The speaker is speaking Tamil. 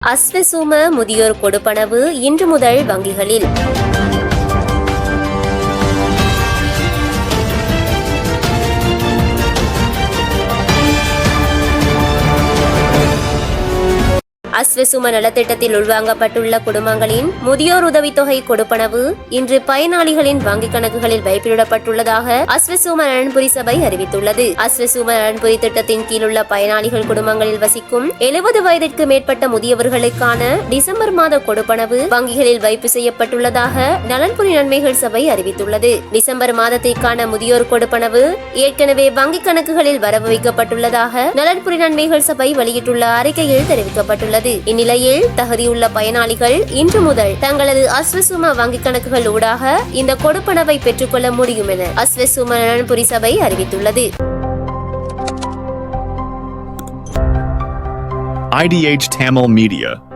அஸ்வசும முதியோர் கொடுப்பனவு இன்று முதல் வங்கிகளில். அஸ்வசும நலத்திட்டத்தில் உள்வாங்கப்பட்டுள்ள குடும்பங்களின் முதியோர் உதவித்தொகை கொடுப்பனவு இன்று பயனாளிகளின் வங்கிக் கணக்குகளில் வைப்பிடப்பட்டுள்ளதாக அஸ்வசும நலன்புரி சபை அறிவித்துள்ளது. அஸ்வசும நலன்புரி திட்டத்தின் கீழுள்ள பயனாளிகள் குடும்பங்களில் வசிக்கும் 70 வயதிற்கு மேற்பட்ட முதியவர்களுக்கான டிசம்பர் மாத கொடுப்பனவு வங்கிகளில் வைப்பு செய்யப்பட்டுள்ளதாக நலன்புரி நன்மைகள் சபை அறிவித்துள்ளது. டிசம்பர் மாதத்திற்கான முதியோர் கொடுப்பனவு ஏற்கனவே வங்கிக் கணக்குகளில் வரவு வைக்கப்பட்டுள்ளதாக நலன்புரி நன்மைகள் சபை வெளியிட்டுள்ள அறிக்கையில் தெரிவிக்கப்பட்டுள்ளது. இந்நிலையில் தகுதியுள்ள பயனாளிகள் இன்று முதல் தங்களது அஸ்வசும வங்கிக் கணக்குகள் ஊடாக இந்த கொடுப்பனவை பெற்றுக்கொள்ள முடியும் என அஸ்வசும நலன்புரி சபை அறிவித்துள்ளது. IDH Tamil Media